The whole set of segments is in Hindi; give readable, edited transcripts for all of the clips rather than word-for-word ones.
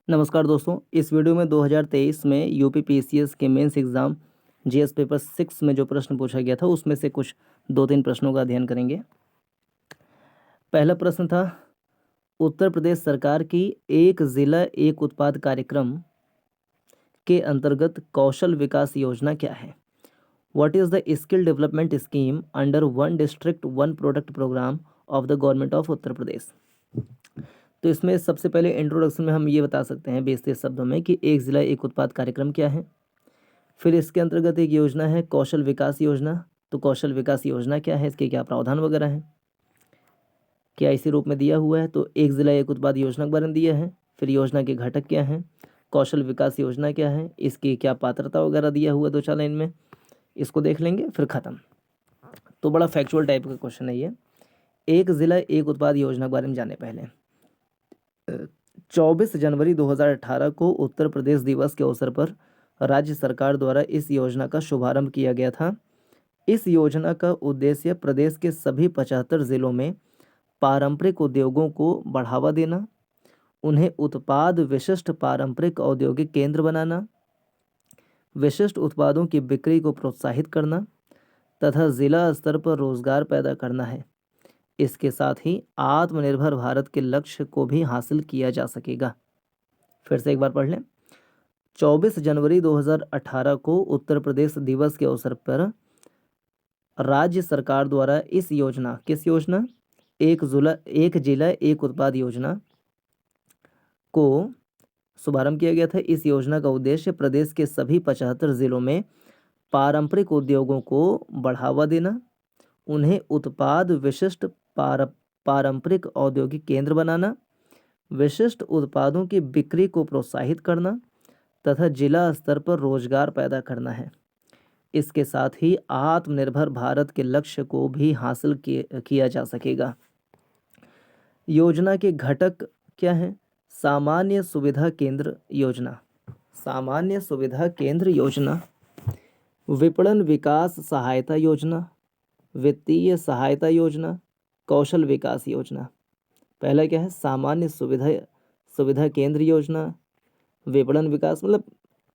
नमस्कार दोस्तों, इस वीडियो में 2023 में यूपी पीसीएस के मेंस एग्ज़ाम जीएस पेपर 6 में जो प्रश्न पूछा गया था उसमें से कुछ 2-3 प्रश्नों का अध्ययन करेंगे। पहला प्रश्न था, उत्तर प्रदेश सरकार की एक ज़िला एक उत्पाद कार्यक्रम के अंतर्गत कौशल विकास योजना क्या है? What is the skill development scheme under one district one product programme of the government of Uttar Pradesh? तो इसमें सबसे पहले इंट्रोडक्शन में हम ये बता सकते हैं 20-30 शब्दों में कि एक ज़िला एक उत्पाद कार्यक्रम क्या है। फिर इसके अंतर्गत एक योजना है कौशल विकास योजना। तो कौशल विकास योजना क्या है, इसके क्या प्रावधान वगैरह हैं, क्या इसी रूप में दिया हुआ है। तो एक ज़िला एक उत्पाद योजना के बारे में दिया है। फिर योजना के घटक क्या हैं, कौशल विकास योजना क्या है, इसकी क्या पात्रता वगैरह दिया हुआ है 2-4 लाइन में, इसको देख लेंगे फिर ख़त्म। तो बड़ा फैक्चुअल टाइप का क्वेश्चन है ये। एक ज़िला एक उत्पाद योजना के बारे में जाने पहले 24 जनवरी 2018 को उत्तर प्रदेश दिवस के अवसर पर राज्य सरकार द्वारा इस योजना का शुभारंभ किया गया था। इस योजना का उद्देश्य प्रदेश के सभी 75 जिलों में पारंपरिक उद्योगों को बढ़ावा देना, उन्हें उत्पाद विशिष्ट पारंपरिक औद्योगिक केंद्र बनाना, विशिष्ट उत्पादों की बिक्री को प्रोत्साहित करना तथा जिला स्तर पर रोजगार पैदा करना है। इसके साथ ही आत्मनिर्भर भारत के लक्ष्य को भी हासिल किया जा सकेगा। फिर से एक बार पढ़ लें। 24 जनवरी 2018 को उत्तर प्रदेश दिवस के अवसर पर राज्य सरकार द्वारा इस योजना, किस योजना, एक जिला एक उत्पाद योजना को शुभारंभ किया गया था। इस योजना का उद्देश्य प्रदेश के सभी 75 जिलों में पारंपरिक उद्योगों को बढ़ावा देना, उन्हें उत्पाद विशिष्ट पारंपरिक औद्योगिक केंद्र बनाना, विशिष्ट उत्पादों की बिक्री को प्रोत्साहित करना तथा जिला स्तर पर रोजगार पैदा करना है। इसके साथ ही आत्मनिर्भर भारत के लक्ष्य को भी हासिल किया जा सकेगा। योजना के घटक क्या हैं? सामान्य सुविधा केंद्र योजना, सामान्य सुविधा केंद्र योजना, विपणन विकास सहायता योजना, वित्तीय सहायता योजना, कौशल विकास योजना। पहला क्या है? सामान्य सुविधा केंद्र योजना, विपणन विकास, मतलब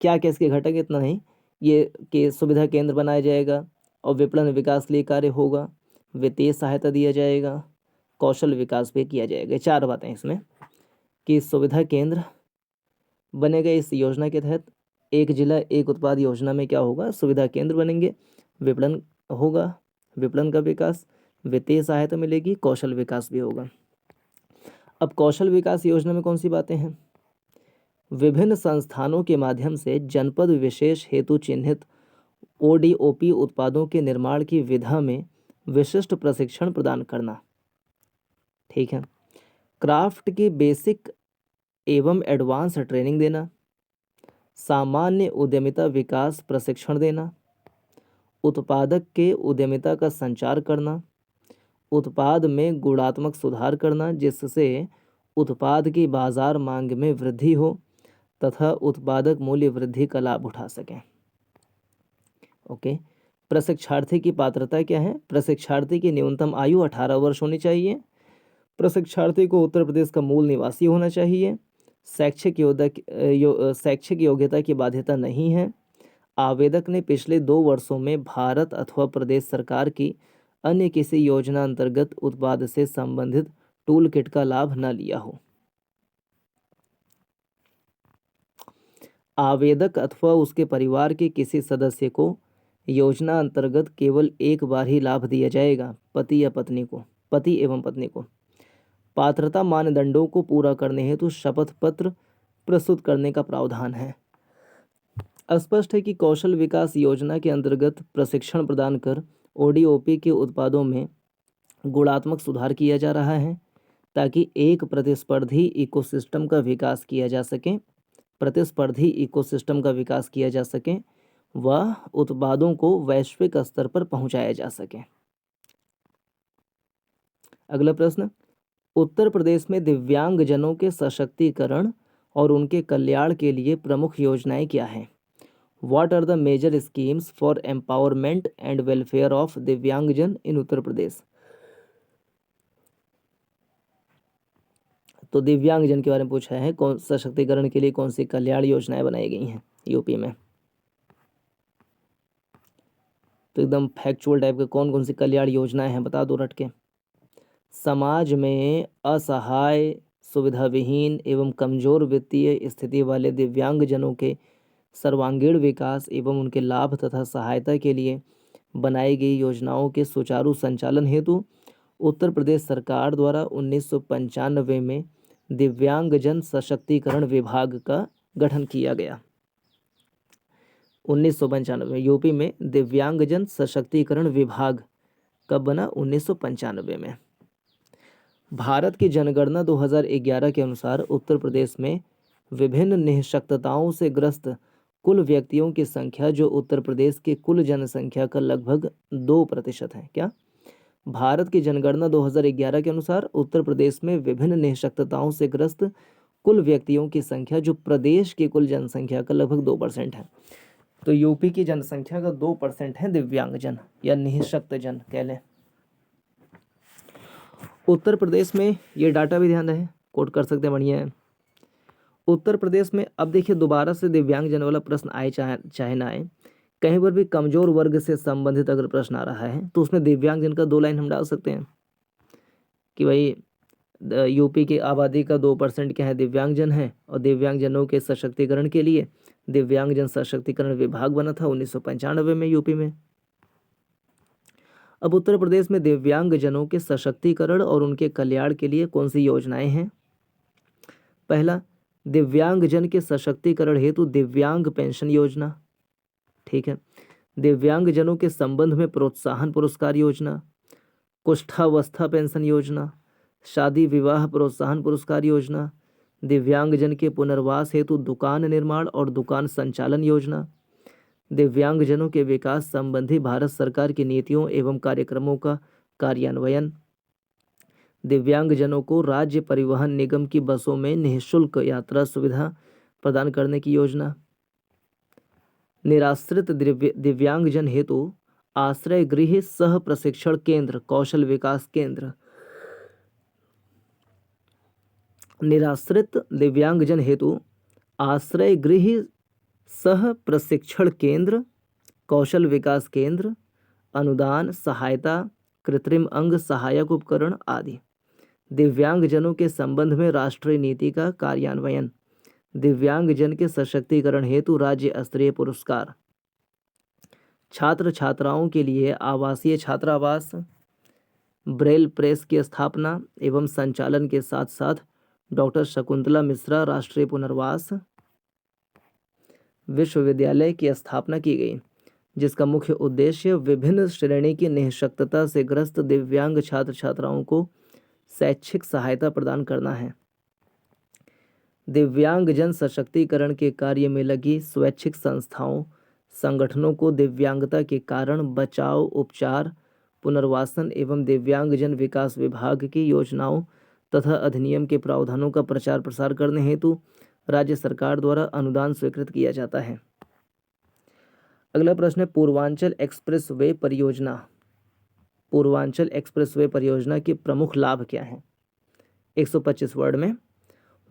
क्या क्या इसके घटक, इतना नहीं, ये कि सुविधा केंद्र बनाया जाएगा और विपणन विकास के लिए कार्य होगा, वित्तीय सहायता दिया जाएगा, कौशल विकास भी किया जाएगा। 4 बातें इसमें कि सुविधा केंद्र बनेगा इस योजना के तहत। एक जिला एक उत्पाद योजना में क्या होगा? सुविधा केंद्र बनेंगे, विपणन होगा, विपणन का विकास, वित्तीय सहायता मिलेगी, कौशल विकास भी होगा। अब कौशल विकास योजना में कौन सी बातें हैं? विभिन्न संस्थानों के माध्यम से जनपद विशेष हेतु चिन्हित ओडीओपी उत्पादों के निर्माण की विधा में विशिष्ट प्रशिक्षण प्रदान करना। ठीक है। क्राफ्ट की बेसिक एवं एडवांस ट्रेनिंग देना, सामान्य उद्यमिता विकास प्रशिक्षण देना, उत्पादक के उद्यमिता का संचार करना, उत्पाद में गुणात्मक सुधार करना जिससे उत्पाद की बाजार मांग में वृद्धि हो तथा उत्पादक मूल्य वृद्धि का लाभ उठा सकें। ओके। प्रशिक्षार्थी की पात्रता क्या है? प्रशिक्षार्थी की न्यूनतम आयु 18 वर्ष होनी चाहिए। प्रशिक्षार्थी को उत्तर प्रदेश का मूल निवासी होना चाहिए। शैक्षिक योग्यता की बाध्यता नहीं है। आवेदक ने पिछले 2 वर्षों में भारत अथवा प्रदेश सरकार की अन्य किसी योजना अंतर्गत उत्पाद से संबंधित टूल किट का लाभ न लिया हो। आवेदक अथवा उसके परिवार के किसी सदस्य को योजना अंतर्गत केवल एक बार ही लाभ दिया जाएगा, पति एवं पत्नी को। पात्रता मानदंडों को पूरा करने हेतु शपथ पत्र प्रस्तुत करने का प्रावधान है। स्पष्ट है कि कौशल विकास योजना के अंतर्गत प्रशिक्षण प्रदान कर ओडीओपी के उत्पादों में गुणात्मक सुधार किया जा रहा है ताकि एक प्रतिस्पर्धी इकोसिस्टम का विकास किया जा सके व उत्पादों को वैश्विक स्तर पर पहुंचाया जा सके। अगला प्रश्न, उत्तर प्रदेश में दिव्यांगजनों के सशक्तिकरण और उनके कल्याण के लिए प्रमुख योजनाएं क्या हैं? What are the major schemes for empowerment and welfare of दिव्यांगजन इन उत्तर प्रदेश? तो दिव्यांगजन के बारे में पूछा है, कौन सशक्तिकरण के लिए कौन सी कल्याण योजनाएं बनाई गई हैं यूपी में। तो एकदम फैक्चुअल टाइप के कौन कौन सी कल्याण योजनाएं हैं बता दो रट के। समाज में असहाय, सुविधा विहीन एवं कमजोर वित्तीय स्थिति वाले दिव्यांगजनों के सर्वांगीण विकास एवं उनके लाभ तथा सहायता के लिए बनाई गई योजनाओं के सुचारू संचालन हेतु उत्तर प्रदेश सरकार द्वारा 1995 में दिव्यांगजन सशक्तिकरण विभाग का गठन किया गया। 1995 में यूपी में दिव्यांगजन सशक्तिकरण विभाग कब बना? 1995 में। भारत की जनगणना 2011 के अनुसार उत्तर प्रदेश में विभिन्न निःशक्तताओं से ग्रस्त कुल व्यक्तियों की संख्या जो उत्तर प्रदेश की कुल जनसंख्या का लगभग 2% है। क्या? भारत की जनगणना 2011 के अनुसार उत्तर प्रदेश में विभिन्न निःशक्तताओं से ग्रस्त कुल व्यक्तियों की संख्या जो प्रदेश की कुल जनसंख्या का लगभग 2% है। तो यूपी की जनसंख्या का 2% है दिव्यांगजन या निःशक्तजन कह लें। उत्तर प्रदेश में ये डाटा भी ध्यान रहे, कोट कर सकते हैं, बढ़िया है। उत्तर प्रदेश में अब देखिए दोबारा से दिव्यांगजन वाला प्रश्न आए चाहे ना आए, कहीं पर भी कमजोर वर्ग से संबंधित अगर प्रश्न आ रहा है तो उसमें दिव्यांगजन का 2 लाइन हम डाल सकते हैं कि भाई यूपी की आबादी का 2% क्या है? दिव्यांगजन है, और दिव्यांगजनों के सशक्तिकरण के लिए दिव्यांगजन सशक्तिकरण विभाग बना था 1995 में यूपी में। अब उत्तर प्रदेश में दिव्यांगजनों के सशक्तिकरण और उनके कल्याण के लिए कौन सी योजनाएं हैं? पहला, दिव्यांगजन के सशक्तिकरण हेतु दिव्यांग पेंशन योजना, ठीक है। दिव्यांगजनों के संबंध में प्रोत्साहन पुरस्कार योजना, कुष्ठावस्था पेंशन योजना, शादी विवाह प्रोत्साहन पुरस्कार योजना, दिव्यांगजन के पुनर्वास हेतु दुकान निर्माण और दुकान संचालन योजना, दिव्यांगजनों के विकास संबंधी भारत सरकार की नीतियों एवं कार्यक्रमों का कार्यान्वयन, दिव्यांगजनों को राज्य परिवहन निगम की बसों में निःशुल्क यात्रा सुविधा प्रदान करने की योजना, निराश्रित दिव्यांगजन हेतु आश्रय गृह सह प्रशिक्षण केंद्र कौशल विकास केंद्र, निराश्रित दिव्यांगजन हेतु आश्रय गृह सह प्रशिक्षण केंद्र कौशल विकास केंद्र, अनुदान सहायता कृत्रिम अंग सहायक उपकरण आदि, दिव्यांगजनों के संबंध में राष्ट्रीय नीति का कार्यान्वयन, दिव्यांगजन के सशक्तिकरण हेतु राज्य स्तरीय पुरस्कार, छात्र छात्राओं के लिए आवासीय छात्रावास, ब्रेल प्रेस की स्थापना एवं संचालन के साथ साथ डॉक्टर शकुंतला मिश्रा राष्ट्रीय पुनर्वास विश्वविद्यालय की स्थापना की गई, जिसका मुख्य उद्देश्य विभिन्न श्रेणी की निःशक्तता से ग्रस्त दिव्यांग छात्र छात्राओं को शैक्षिक सहायता प्रदान करना है। दिव्यांगजन सशक्तिकरण के कार्य में लगी स्वैच्छिक संस्थाओं संगठनों को दिव्यांगता के कारण बचाव उपचार पुनर्वासन एवं दिव्यांगजन विकास विभाग की योजनाओं तथा अधिनियम के प्रावधानों का प्रचार प्रसार करने हेतु राज्य सरकार द्वारा अनुदान स्वीकृत किया जाता है। अगला प्रश्न है पूर्वांचल एक्सप्रेस वे परियोजना। पूर्वांचल एक्सप्रेस वे परियोजना के प्रमुख लाभ क्या हैं? 125 वर्ड में।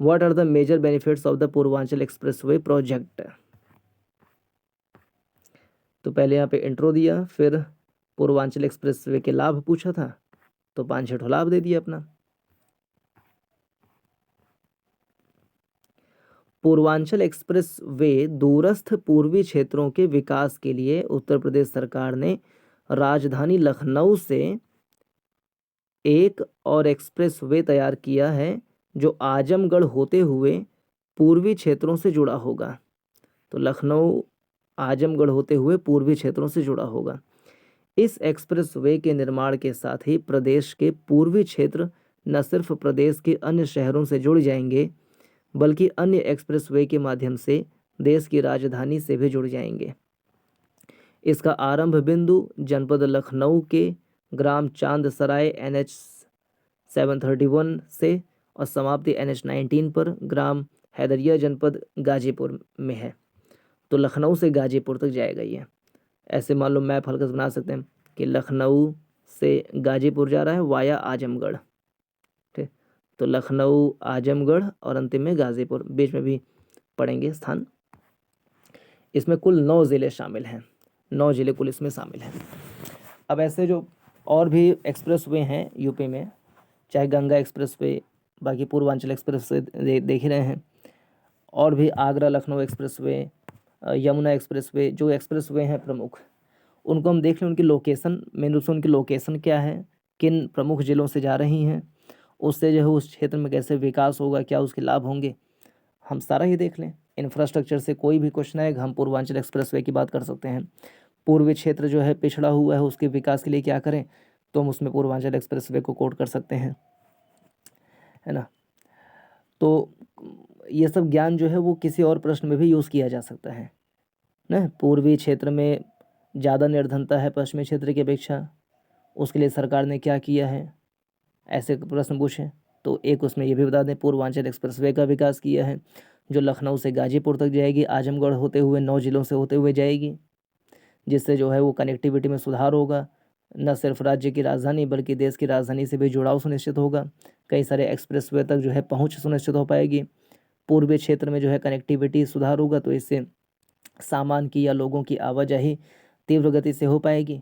What are the major benefits of the Purvanchal expressway project? तो पहले यहाँ पे इंट्रो दिया, फिर पूर्वांचल एक्सप्रेस वे के लाभ पूछा था तो 5-6 लाभ दे दिया अपना। पूर्वांचल एक्सप्रेस वे दूरस्थ पूर्वी क्षेत्रों के विकास के लिए उत्तर प्रदेश सरकार ने राजधानी लखनऊ से एक और एक्सप्रेस वे तैयार किया है जो आजमगढ़ होते हुए पूर्वी क्षेत्रों से जुड़ा होगा। तो लखनऊ आजमगढ़ होते हुए पूर्वी क्षेत्रों से जुड़ा होगा। इस एक्सप्रेस वे के निर्माण के साथ ही प्रदेश के पूर्वी क्षेत्र न सिर्फ प्रदेश के अन्य शहरों से जुड़ जाएंगे बल्कि अन्य एक्सप्रेस वे के माध्यम से देश की राजधानी से भी जुड़ जाएंगे। इसका आरंभ बिंदु जनपद लखनऊ के ग्राम चांदसराय NH 731 से और समाप्ति NH 19 पर ग्राम हैदरिया जनपद गाजीपुर में है। तो लखनऊ से गाजीपुर तक जाएगा ये। ऐसे मान लो मैप हल्का बना सकते हैं कि लखनऊ से गाजीपुर जा रहा है वाया आजमगढ़, ठीक। तो लखनऊ, आजमगढ़ और अंतिम में गाज़ीपुर, बीच में भी पड़ेंगे स्थान। इसमें कुल 9 ज़िले शामिल हैं, 9 ज़िले कुल इसमें शामिल हैं। अब ऐसे जो और भी एक्सप्रेस वे हैं यूपी में, चाहे गंगा एक्सप्रेस वे, बाकी पूर्वांचल एक्सप्रेस वे देख ही रहे हैं, और भी Agra Lucknow express way, Yamuna express way, जो एक्सप्रेस वे हैं प्रमुख, उनको हम देख लें, उनकी लोकेशन, मेन रूप से उनकी लोकेशन क्या है, किन प्रमुख ज़िलों से जा रही हैं, उससे जो है उस क्षेत्र में कैसे विकास होगा, क्या उसके लाभ होंगे, हम सारा ही देख लें। इंफ्रास्ट्रक्चर से कोई भी क्वेश्चन आएगा, हम पूर्वांचल एक्सप्रेसवे की बात कर सकते हैं। पूर्वी क्षेत्र जो है पिछड़ा हुआ है, उसके विकास के लिए क्या करें, तो हम उसमें पूर्वांचल एक्सप्रेसवे को कोट कर सकते हैं, है ना। तो ये सब ज्ञान जो है वो किसी और प्रश्न में भी यूज़ किया जा सकता है ना। पूर्वी क्षेत्र में ज़्यादा निर्धनता है पश्चिमी क्षेत्र की अपेक्षा, उसके लिए सरकार ने क्या किया है, ऐसे प्रश्न पूछें तो एक उसमें ये भी बता दें, पूर्वांचल एक्सप्रेसवे का विकास किया है, जो लखनऊ से गाजीपुर तक जाएगी, आजमगढ़ होते हुए 9 ज़िलों से होते हुए जाएगी, जिससे जो है वो कनेक्टिविटी में सुधार होगा। न सिर्फ राज्य की राजधानी बल्कि देश की राजधानी से भी जुड़ाव सुनिश्चित होगा। कई सारे एक्सप्रेसवे तक जो है पहुंच सुनिश्चित हो पाएगी। पूर्वी क्षेत्र में जो है कनेक्टिविटी सुधार होगा, तो इससे सामान की या लोगों की आवाजाही तीव्र गति से हो पाएगी।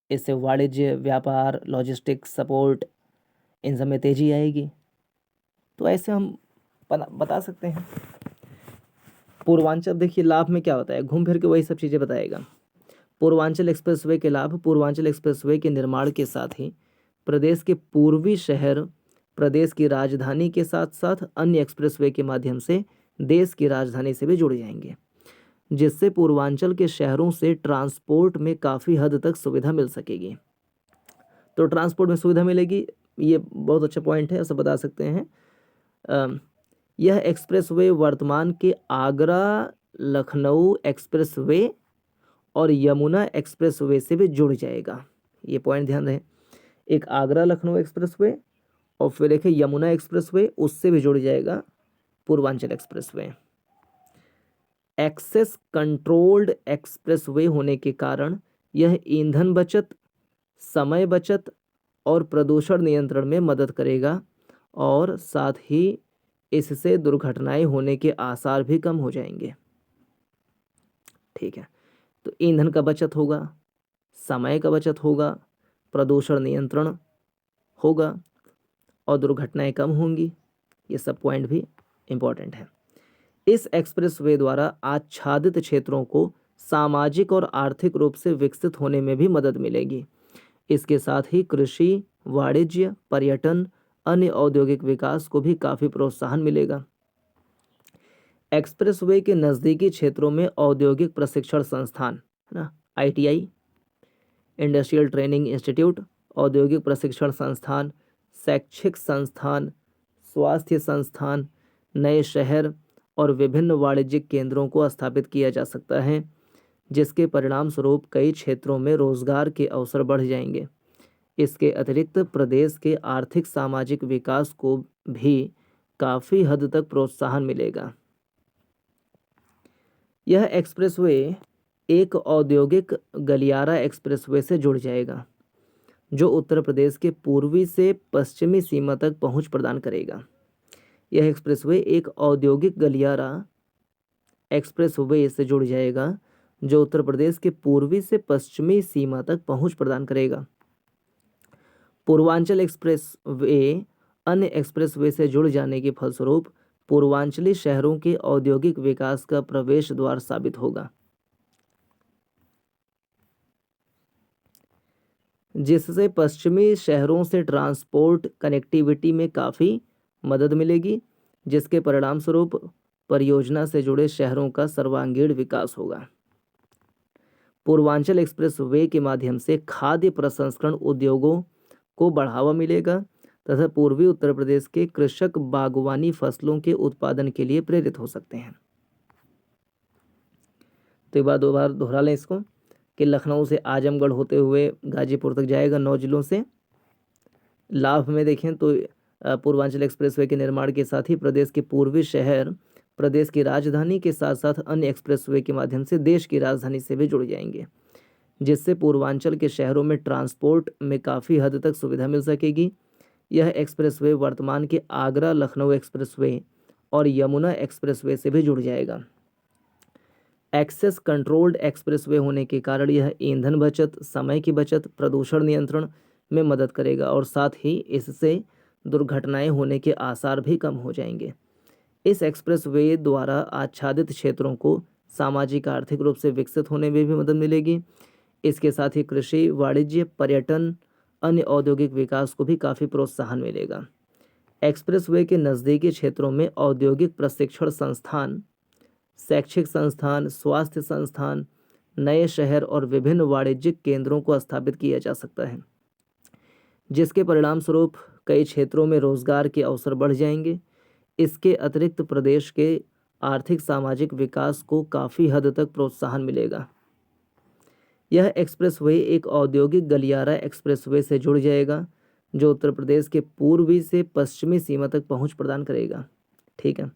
इससे वाणिज्य, व्यापार, लॉजिस्टिक्स, सपोर्ट, इन सब में तेजी आएगी। तो ऐसे हम बता सकते हैं। पूर्वांचल देखिए लाभ में क्या होता है, घूम फिर के वही सब चीज़ें बताएगा। पूर्वांचल एक्सप्रेसवे के लाभ, पूर्वांचल एक्सप्रेसवे के निर्माण के साथ ही प्रदेश के पूर्वी शहर प्रदेश की राजधानी के साथ साथ अन्य एक्सप्रेसवे के माध्यम से देश की राजधानी से भी जुड़ जाएंगे, जिससे पूर्वांचल के शहरों से ट्रांसपोर्ट में काफ़ी हद तक सुविधा मिल सकेगी। तो ट्रांसपोर्ट में सुविधा मिलेगी, ये बहुत अच्छा पॉइंट है, ऐसा बता सकते हैं। यह एक्सप्रेसवे वर्तमान के आगरा लखनऊ एक्सप्रेसवे और यमुना एक्सप्रेसवे से भी जुड़ जाएगा। ये पॉइंट ध्यान रहे, एक आगरा लखनऊ एक्सप्रेसवे और फिर एक यमुना एक्सप्रेसवे, उससे भी जुड़ जाएगा Purvanchal expressway. Access controlled expressway होने के कारण यह ईंधन बचत, समय बचत और प्रदूषण नियंत्रण में मदद करेगा, और साथ ही इससे दुर्घटनाएं होने के आसार भी कम हो जाएंगे। ठीक है, तो ईंधन का बचत होगा, समय का बचत होगा, प्रदूषण नियंत्रण होगा और दुर्घटनाएं कम होंगी। ये सब पॉइंट भी इम्पोर्टेंट है। इस एक्सप्रेसवे द्वारा आच्छादित क्षेत्रों को सामाजिक और आर्थिक रूप से विकसित होने में भी मदद मिलेगी। इसके साथ ही कृषि, वाणिज्य, पर्यटन, अन्य औद्योगिक विकास को भी काफ़ी प्रोत्साहन मिलेगा। एक्सप्रेसवे के नज़दीकी क्षेत्रों में औद्योगिक प्रशिक्षण संस्थान, है ना, ITI, इंडस्ट्रियल ट्रेनिंग इंस्टीट्यूट, औद्योगिक प्रशिक्षण संस्थान, शैक्षिक संस्थान, स्वास्थ्य संस्थान, नए शहर और विभिन्न वाणिज्यिक केंद्रों को स्थापित किया जा सकता है, जिसके परिणाम स्वरूप कई क्षेत्रों में रोजगार के अवसर बढ़ जाएंगे। इसके अतिरिक्त प्रदेश के आर्थिक सामाजिक विकास को भी काफ़ी हद तक प्रोत्साहन मिलेगा। यह एक्सप्रेसवे एक औद्योगिक गलियारा एक्सप्रेसवे से जुड़ जाएगा, जो उत्तर प्रदेश के पूर्वी से पश्चिमी सीमा तक पहुंच प्रदान करेगा। यह एक्सप्रेसवे एक औद्योगिक गलियारा एक्सप्रेसवे से जुड़ जाएगा, जो उत्तर प्रदेश के पूर्वी से पश्चिमी सीमा तक पहुंच प्रदान करेगा। पूर्वांचल एक्सप्रेसवे अन्य एक्सप्रेसवे से जुड़ जाने के फलस्वरूप पूर्वांचली शहरों के औद्योगिक विकास का प्रवेश द्वार साबित होगा, जिससे पश्चिमी शहरों से ट्रांसपोर्ट कनेक्टिविटी में काफ़ी मदद मिलेगी, जिसके परिणाम स्वरूप परियोजना से जुड़े शहरों का सर्वांगीण विकास होगा। पूर्वांचल एक्सप्रेसवे के माध्यम से खाद्य प्रसंस्करण उद्योगों को बढ़ावा मिलेगा तथा पूर्वी उत्तर प्रदेश के कृषक बागवानी फसलों के उत्पादन के लिए प्रेरित हो सकते हैं। तो एक बार दो बार दोहरा लें इसको कि लखनऊ से आजमगढ़ होते हुए गाजीपुर तक जाएगा 9 जिलों से। लाभ में देखें तो पूर्वांचल एक्सप्रेसवे के निर्माण के साथ ही प्रदेश के पूर्वी शहर प्रदेश की राजधानी के साथ साथ अन्य एक्सप्रेसवे के माध्यम से देश की राजधानी से भी जुड़ जाएंगे, जिससे पूर्वांचल के शहरों में ट्रांसपोर्ट में काफ़ी हद तक सुविधा मिल सकेगी। यह एक्सप्रेसवे वर्तमान के आगरा लखनऊ एक्सप्रेसवे और यमुना एक्सप्रेसवे से भी जुड़ जाएगा। एक्सेस कंट्रोल्ड एक्सप्रेसवे होने के कारण यह ईंधन बचत, समय की बचत, प्रदूषण नियंत्रण में मदद करेगा और साथ ही इससे दुर्घटनाएं होने के आसार भी कम हो जाएंगे। इस एक्सप्रेसवे द्वारा आच्छादित क्षेत्रों को सामाजिक आर्थिक रूप से विकसित होने में भी मदद मिलेगी। इसके साथ ही कृषि, वाणिज्य, पर्यटन, अन्य औद्योगिक विकास को भी काफ़ी प्रोत्साहन मिलेगा। एक्सप्रेसवे के नज़दीकी क्षेत्रों में औद्योगिक प्रशिक्षण संस्थान, शैक्षिक संस्थान, स्वास्थ्य संस्थान, नए शहर और विभिन्न वाणिज्यिक केंद्रों को स्थापित किया जा सकता है, जिसके परिणाम स्वरूप कई क्षेत्रों में रोजगार के अवसर बढ़ जाएंगे। इसके अतिरिक्त प्रदेश के आर्थिक सामाजिक विकास को काफ़ी हद तक प्रोत्साहन मिलेगा। यह एक्सप्रेसवे एक औद्योगिक गलियारा एक्सप्रेसवे से जुड़ जाएगा जो उत्तर प्रदेश के पूर्वी से पश्चिमी सीमा तक पहुंच प्रदान करेगा। ठीक है।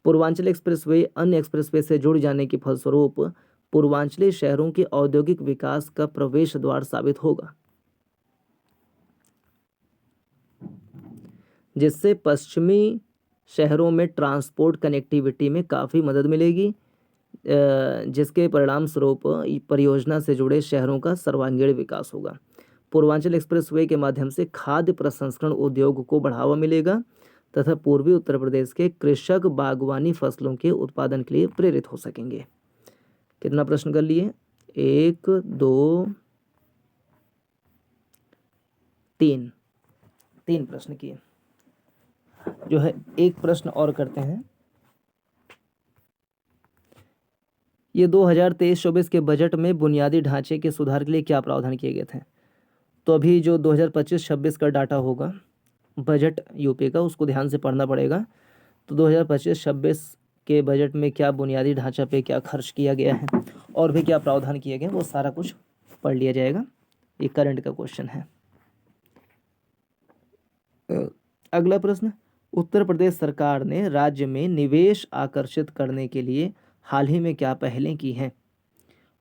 पूर्वांचल एक्सप्रेसवे अन्य एक्सप्रेसवे से जुड़ जाने के फलस्वरूप पूर्वांचली शहरों के औद्योगिक विकास का प्रवेश द्वार साबित होगा, जिससे पश्चिमी शहरों में ट्रांसपोर्ट कनेक्टिविटी में काफ़ी मदद मिलेगी, जिसके परिणाम स्वरूप परियोजना से जुड़े शहरों का सर्वांगीण विकास होगा। पूर्वांचल एक्सप्रेसवे के माध्यम से खाद्य प्रसंस्करण उद्योग को बढ़ावा मिलेगा तथा पूर्वी उत्तर प्रदेश के कृषक बागवानी फसलों के उत्पादन के लिए प्रेरित हो सकेंगे। कितना प्रश्न कर लिए? 1 2 3 3 प्रश्न किए। जो है एक प्रश्न और करते हैं। ये 2023-24 के बजट में बुनियादी ढांचे के सुधार के लिए क्या प्रावधान किए गए थे? तो अभी जो 2025-26 का डाटा होगा बजट यूपी का, उसको ध्यान से पढ़ना पड़ेगा। तो 2025-26 के बजट में क्या बुनियादी ढांचा पे क्या खर्च किया गया है और भी क्या प्रावधान किए गए, वो सारा कुछ पढ़ लिया जाएगा। ये करंट का क्वेश्चन है। अगला प्रश्न, उत्तर प्रदेश सरकार ने राज्य में निवेश आकर्षित करने के लिए हाल ही में क्या पहलें की हैं?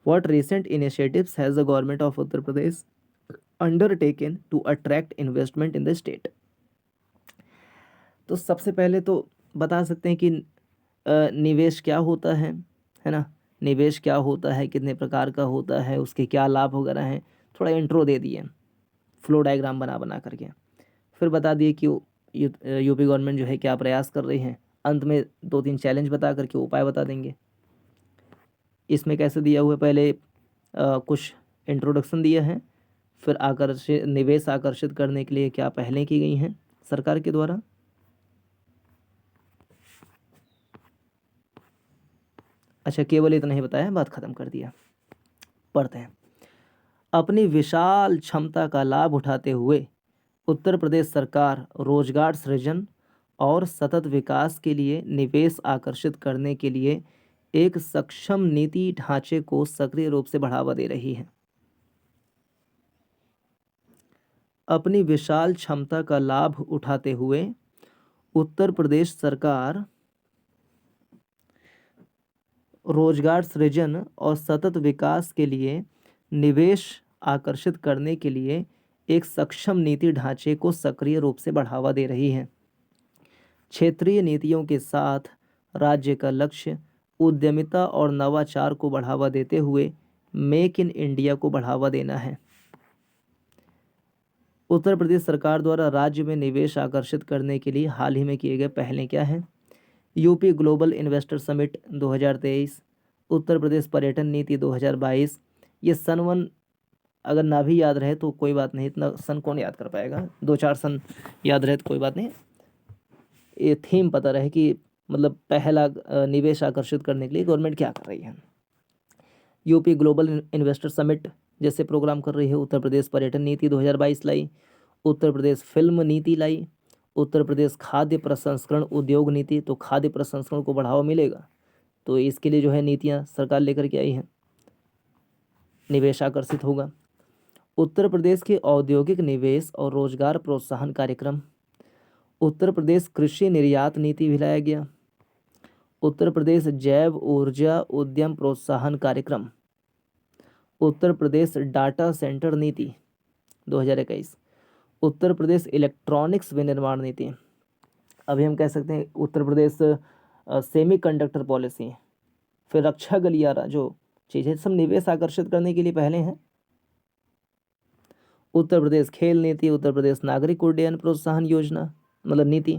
What recent initiatives has the government of Uttar Pradesh undertaken to attract investment in the state? तो सबसे पहले तो बता सकते हैं कि निवेश क्या होता है ना? निवेश क्या होता है, कितने प्रकार का होता है, उसके क्या लाभ वगैरह हैं, थोड़ा इंट्रो दे दिए, फ्लो डायग्राम बना करके। फिर बता दिए कि यूपी गवर्नमेंट जो है क्या प्रयास कर रही है। अंत में 2-3 चैलेंज बता करके उपाय बता देंगे। इसमें कैसे दिया हुआ है, पहले कुछ इंट्रोडक्शन दिया है, फिर निवेश आकर्षित करने के लिए क्या पहलें की गई हैं सरकार के द्वारा। अच्छा, केवल इतना ही बताया, बात खत्म कर दिया। पढ़ते हैं। अपनी विशाल क्षमता का लाभ उठाते हुए उत्तर प्रदेश सरकार रोजगार सृजन और सतत विकास के लिए निवेश आकर्षित करने के लिए एक सक्षम नीति ढांचे को सक्रिय रूप से बढ़ावा दे रही है। अपनी विशाल क्षमता का लाभ उठाते हुए उत्तर प्रदेश सरकार रोजगार सृजन और सतत विकास के लिए निवेश आकर्षित करने के लिए एक सक्षम नीति ढांचे को सक्रिय रूप से बढ़ावा दे रही है। क्षेत्रीय नीतियों के साथ राज्य का लक्ष्य उद्यमिता और नवाचार को बढ़ावा देते हुए मेक इन इंडिया को बढ़ावा देना है। उत्तर प्रदेश सरकार द्वारा राज्य में निवेश आकर्षित करने के लिए हाल ही में किए गए पहलें क्या हैं? UP global investor summit 2023, Uttar Pradesh पर्यटन नीति 2022। ये सन 1 अगर ना भी याद रहे तो कोई बात नहीं, इतना सन कौन याद कर पाएगा, 2-4 सन याद रहे तो कोई बात नहीं। ये थीम पता रहे कि मतलब पहला निवेश आकर्षित करने के लिए गवर्नमेंट क्या कर रही है। यूपी ग्लोबल इन्वेस्टर समिट जैसे प्रोग्राम कर रही है। उत्तर प्रदेश पर्यटन नीति 2022 लाई, उत्तर प्रदेश फिल्म नीति लाई, उत्तर प्रदेश खाद्य प्रसंस्करण उद्योग नीति, तो खाद्य प्रसंस्करण को बढ़ावा मिलेगा, तो इसके लिए जो है नीतियाँ सरकार लेकर के आई हैं, निवेश आकर्षित होगा। उत्तर प्रदेश के औद्योगिक निवेश और रोजगार प्रोत्साहन कार्यक्रम, उत्तर प्रदेश कृषि निर्यात नीति भी लाया गया, उत्तर प्रदेश जैव ऊर्जा उद्यम प्रोत्साहन कार्यक्रम, उत्तर प्रदेश डाटा सेंटर नीति 2021, उत्तर प्रदेश इलेक्ट्रॉनिक्स विनिर्माण नीति, अभी हम कह सकते हैं Uttar Pradesh semi conductor policy. फिर रक्षा गलियारा जो चीज़ें सब निवेश आकर्षित करने के लिए पहले हैं। उत्तर प्रदेश खेल नीति, उत्तर प्रदेश नागरिक उड्डयन प्रोत्साहन योजना मतलब नीति,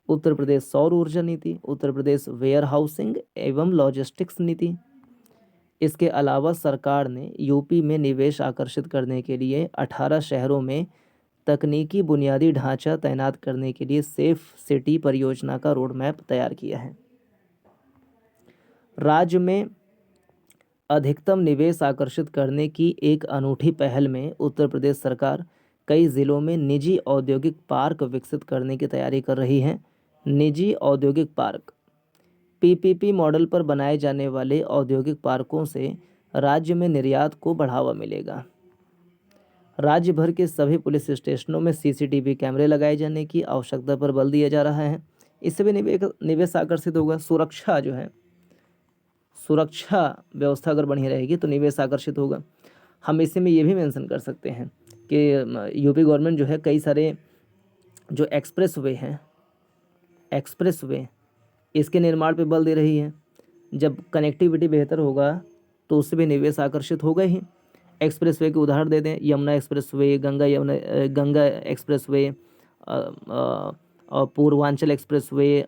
उत्तर प्रदेश सौर ऊर्जा नीति, उत्तर प्रदेश वेयर हाउसिंग एवं लॉजिस्टिक्स नीति। इसके अलावा सरकार ने यूपी में निवेश आकर्षित करने के लिए 18 शहरों में तकनीकी बुनियादी ढांचा तैनात करने के लिए सेफ सिटी परियोजना का रोड मैप तैयार किया है। राज्य में अधिकतम निवेश आकर्षित करने की एक अनूठी पहल में उत्तर प्रदेश सरकार कई जिलों में निजी औद्योगिक पार्क विकसित करने की तैयारी कर रही है। निजी औद्योगिक पार्क पीपीपी मॉडल पर बनाए जाने वाले औद्योगिक पार्कों से राज्य में निर्यात को बढ़ावा मिलेगा। राज्य भर के सभी पुलिस स्टेशनों में सीसीटीवी कैमरे लगाए जाने की आवश्यकता पर बल दिया जा रहा है। इससे भी निवेश आकर्षित होगा। सुरक्षा जो है, सुरक्षा व्यवस्था अगर बढ़ी रहेगी तो निवेश आकर्षित होगा। हम इसी में ये भी मेंशन कर सकते हैं कि यूपी गवर्नमेंट जो है कई सारे जो एक्सप्रेस वे इसके निर्माण पे बल दे रही है। जब कनेक्टिविटी बेहतर होगा तो उससे भी निवेश आकर्षित होगा ही। एक्सप्रेस वे के उदाहरण दे दें, Yamuna express way, Ganga express way, Purvanchal express way,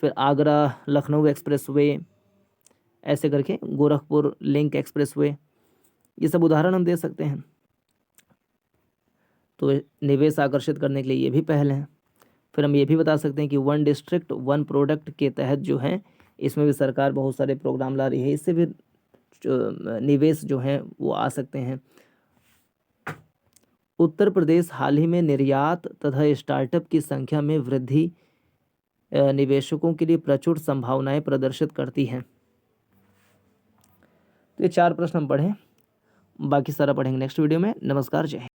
फिर आगरा लखनऊ एक्सप्रेस वे, ऐसे करके गोरखपुर लिंक एक्सप्रेस वे, ये सब उदाहरण हम दे सकते हैं। तो निवेश आकर्षित करने के लिए ये भी पहल है। फिर हम ये भी बता सकते हैं कि वन डिस्ट्रिक्ट वन प्रोडक्ट के तहत जो है इसमें भी सरकार बहुत सारे प्रोग्राम ला रही है। इससे भी निवेश जो हैं वो आ सकते हैं। उत्तर प्रदेश हाल ही में निर्यात तथा स्टार्टअप की संख्या में वृद्धि निवेशकों के लिए प्रचुर संभावनाएं प्रदर्शित करती हैं। तो ये 4 प्रश्न हम पढ़ें, बाकी सारा पढ़ेंगे नेक्स्ट वीडियो में। नमस्कार, जय हिंद।